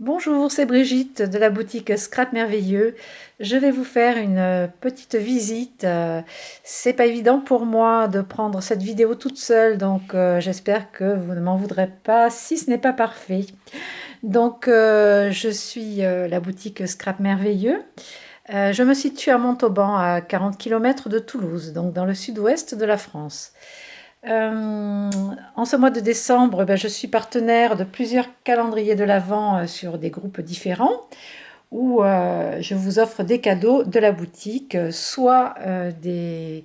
Bonjour, c'est Brigitte de la boutique Scrap Merveilleux. Je vais vous faire une petite visite. C'est pas évident pour moi de prendre cette vidéo toute seule, donc j'espère que vous ne m'en voudrez pas si ce n'est pas parfait. Donc je suis la boutique Scrap Merveilleux. Je me situe à Montauban, à 40 km de Toulouse, donc dans le sud-ouest de la France. En ce mois de décembre, je suis partenaire de plusieurs calendriers de l'Avent sur des groupes différents où je vous offre des cadeaux de la boutique, soit des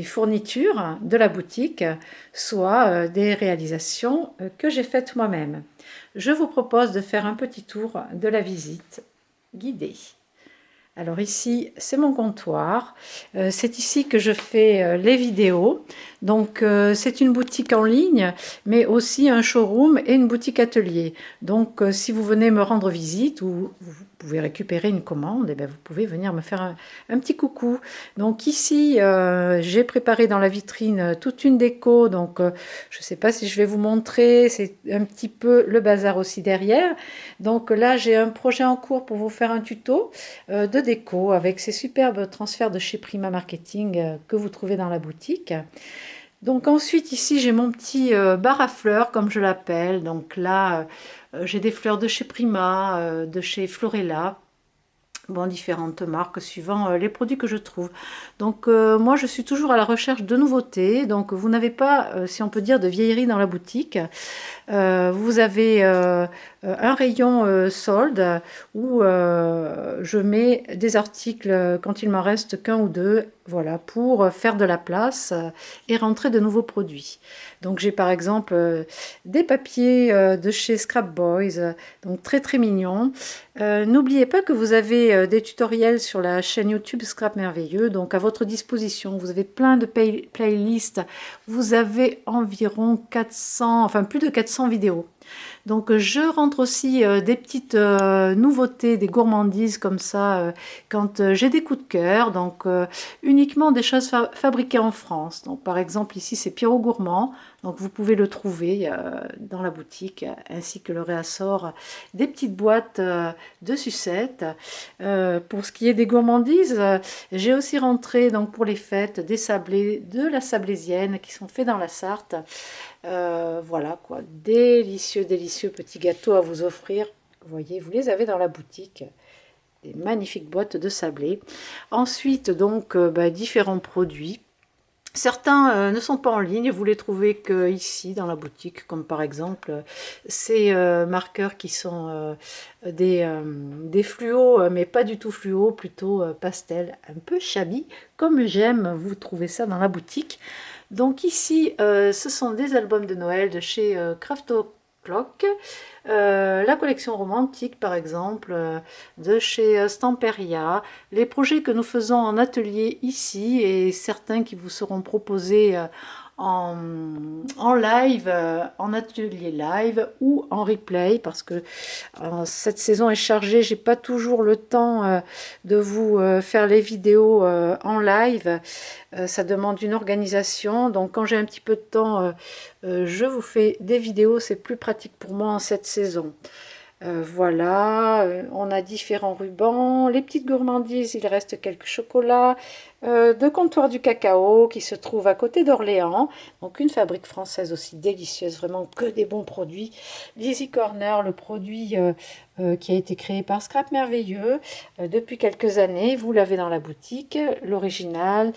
fournitures de la boutique, soit des réalisations que j'ai faites moi-même. Je vous propose de faire un petit tour de la visite guidée. Alors ici, c'est mon comptoir. C'est ici que je fais les vidéos. Donc c'est une boutique en ligne, mais aussi un showroom et une boutique atelier. Donc si vous venez me rendre visite ou vous pouvez récupérer une commande, vous pouvez venir me faire un petit coucou. Donc ici, j'ai préparé dans la vitrine toute une déco. Donc je ne sais pas si je vais vous montrer. C'est un petit peu le bazar aussi derrière. Donc là, j'ai un projet en cours pour vous faire un tuto de déco avec ces superbes transferts de chez Prima Marketing que vous trouvez dans la boutique. Donc ensuite ici j'ai mon petit bar à fleurs comme je l'appelle. Donc là j'ai des fleurs de chez Prima, de chez Florella. Bon, différentes marques suivant les produits que je trouve. Donc moi je suis toujours à la recherche de nouveautés. Donc vous n'avez pas, si on peut dire, de vieillerie dans la boutique. Vous avez un rayon solde où je mets des articles quand il m'en reste qu'un ou deux, voilà, pour faire de la place et rentrer de nouveaux produits. Donc j'ai par exemple des papiers de chez Scrap Boys, donc très très mignons. N'oubliez pas que vous avez des tutoriels sur la chaîne YouTube Scrap Merveilleux, donc à votre disposition. Vous avez plein de playlists. Vous avez environ 400, enfin plus de 400 vidéos. Donc je rentre aussi des petites nouveautés, des gourmandises comme ça quand j'ai des coups de cœur. Donc uniquement des choses fabriquées en France. Donc par exemple ici c'est Pierrot Gourmand. Donc vous pouvez le trouver dans la boutique ainsi que le réassort des petites boîtes de sucettes. Pour ce qui est des gourmandises, j'ai aussi rentré donc pour les fêtes des sablés de la Sablésienne qui sont faits dans la Sarthe. Voilà quoi, délicieux, délicieux petits gâteaux à vous offrir. Vous voyez, vous les avez dans la boutique. Des magnifiques boîtes de sablé. Ensuite, donc, différents produits. Certains ne sont pas en ligne, vous les trouvez que ici dans la boutique, comme par exemple ces marqueurs qui sont des fluos, mais pas du tout fluo, plutôt pastel, un peu shabby, comme j'aime, vous trouvez ça dans la boutique. Donc ici, ce sont des albums de Noël de chez Crafto Clock, la collection romantique par exemple, de chez Stamperia, les projets que nous faisons en atelier ici et certains qui vous seront proposés en, en live, en atelier live ou en replay parce que cette saison est chargée, j'ai pas toujours le temps de vous faire les vidéos en live. Ça demande une organisation, donc quand j'ai un petit peu de temps, je vous fais des vidéos, c'est plus pratique pour moi en cette saison. Voilà, on a différents rubans, les petites gourmandises, il reste quelques chocolats, de comptoir du cacao qui se trouve à côté d'Orléans, donc une fabrique française aussi délicieuse, vraiment que des bons produits. Lizzy Corner, le produit qui a été créé par Scrap Merveilleux depuis quelques années, vous l'avez dans la boutique, l'original.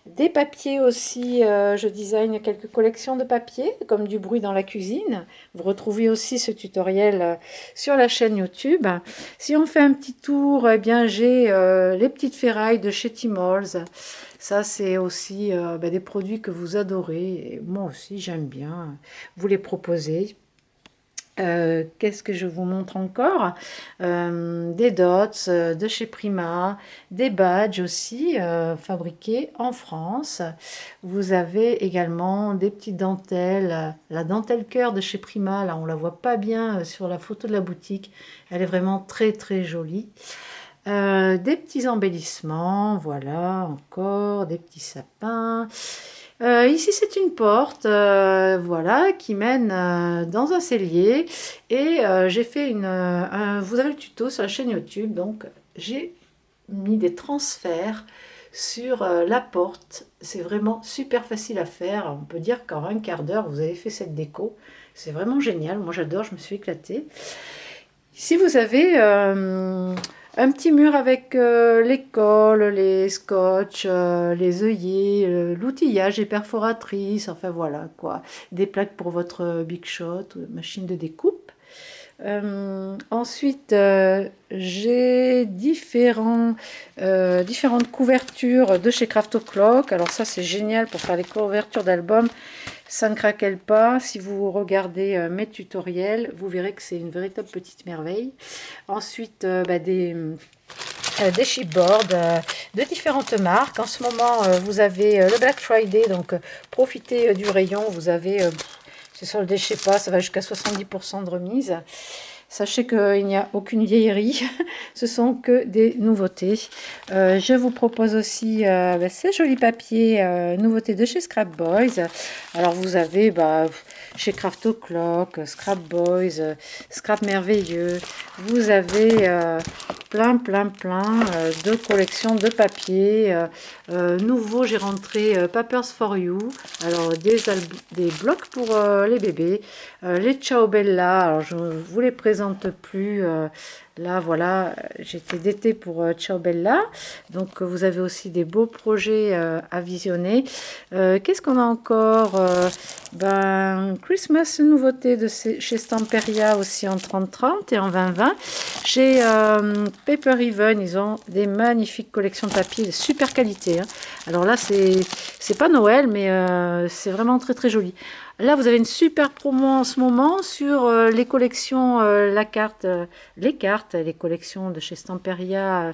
Des papiers aussi, je design quelques collections de papiers, comme du bruit dans la cuisine. Vous retrouvez aussi ce tutoriel sur la chaîne YouTube. Si on fait un petit tour, eh bien j'ai les petites ferrailles de chez Timols. Ça, c'est aussi des produits que vous adorez. Et moi aussi, j'aime bien vous les proposer. Qu'est-ce que je vous montre encore? Des dots de chez Prima, des badges aussi fabriqués en France. Vous avez également des petites dentelles, la dentelle cœur de chez Prima, là on la voit pas bien sur la photo de la boutique, elle est vraiment très très jolie. Des petits embellissements, voilà, encore des petits sapins. Ici, c'est une porte, voilà, qui mène dans un cellier. Et j'ai fait vous avez le tuto sur la chaîne YouTube, donc j'ai mis des transferts sur la porte. C'est vraiment super facile à faire. On peut dire qu'en un quart d'heure, vous avez fait cette déco. C'est vraiment génial. Moi, j'adore, je me suis éclatée. Ici, vous avez un petit mur avec les cols, les scotch, les œillets, l'outillage, les perforatrices, enfin voilà quoi. Des plaques pour votre Big Shot, machine de découpe. Ensuite, j'ai différentes couvertures de chez Craft O'Clock. Alors ça, c'est génial pour faire les couvertures d'albums. Ça ne craquelle pas. Si vous regardez mes tutoriels, vous verrez que c'est une véritable petite merveille. Ensuite, des chipboards de différentes marques. En ce moment, vous avez le Black Friday, donc profitez du rayon. Vous avez, c'est soldé, je sais pas, ça va jusqu'à 70% de remise. Sachez qu'il n'y a aucune vieillerie, ce sont que des nouveautés. Je vous propose aussi ces jolis papiers nouveautés de chez Scrap Boys. Alors vous avez chez Craft O'Clock, Scrap Boys, Scrap Merveilleux. Vous avez plein de collections de papiers. Nouveau, j'ai rentré Papers for You. Alors des blocs pour les bébés. Les Ciao Bella, alors je ne vous les présente plus. Là, voilà, j'étais d'été pour Ciao Bella. Donc, vous avez aussi des beaux projets à visionner. Qu'est-ce qu'on a encore Christmas, une nouveauté chez Stamperia aussi en 30-30 et en 20-20. Chez Paper Even, ils ont des magnifiques collections de papier de super qualité. Hein. Alors là, c'est pas Noël, mais c'est vraiment très joli. Là, vous avez une super promo en ce moment sur les collections, les collections de chez Stamperia,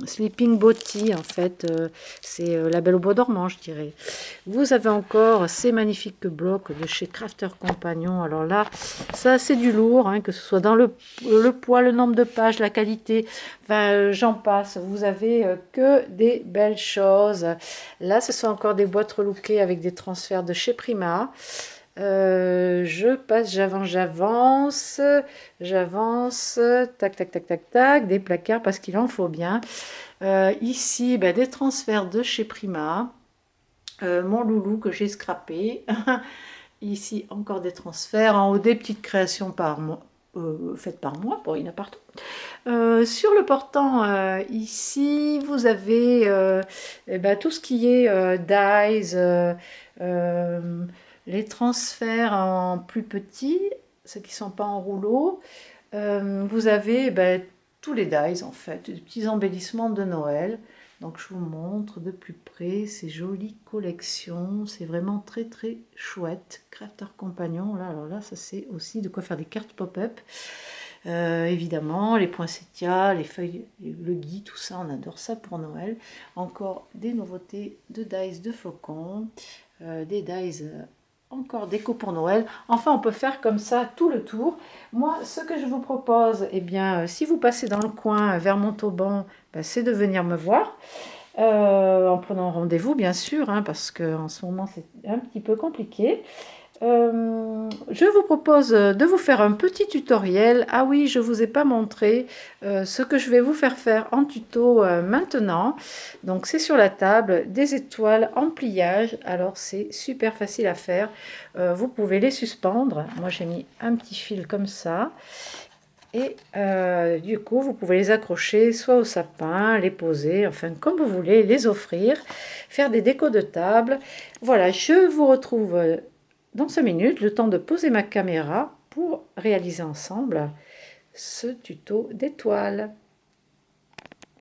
Sleeping Beauty, en fait, c'est La Belle au Bois dormant, je dirais. Vous avez encore ces magnifiques blocs de chez Crafter Compagnon. Alors là, ça c'est du lourd, hein, que ce soit dans le poids, le nombre de pages, la qualité, enfin j'en passe. Vous avez que des belles choses. Là, ce sont encore des boîtes relookées avec des transferts de chez Prima. Je passe, j'avance, tac, des placards parce qu'il en faut bien. Ici, des transferts de chez Prima. Mon loulou que j'ai scrappé. Ici, encore des transferts. En haut, des petites créations par mois, faites par moi. Bon, il y en a partout. Sur le portant, ici, vous avez tout ce qui est dies, les transferts en plus petits, ceux qui ne sont pas en rouleau. Vous avez tous les dies, en fait, des petits embellissements de Noël. Donc je vous montre de plus près ces jolies collections. C'est vraiment très chouette. Crafter Compagnon, là, alors là, ça c'est aussi de quoi faire des cartes pop-up. Évidemment, les poinsettias, les feuilles, le gui, tout ça, on adore ça pour Noël. Encore des nouveautés de dies de flocons, des dies encore déco pour Noël. Enfin, on peut faire comme ça tout le tour. Moi, ce que je vous propose, eh bien, si vous passez dans le coin vers Montauban, c'est de venir me voir. En prenant rendez-vous, bien sûr, hein, parce qu'en ce moment, c'est un petit peu compliqué. Je vous propose de vous faire un petit tutoriel. Ah oui, je ne vous ai pas montré ce que je vais vous faire en tuto maintenant. Donc c'est sur la table des étoiles en pliage. Alors c'est super facile à faire. Vous pouvez les suspendre. Moi j'ai mis un petit fil comme ça. Et du coup, vous pouvez les accrocher soit au sapin, les poser, enfin comme vous voulez, les offrir, faire des décos de table. Voilà, je vous retrouve dans 5 minutes, le temps de poser ma caméra pour réaliser ensemble ce tuto d'étoiles.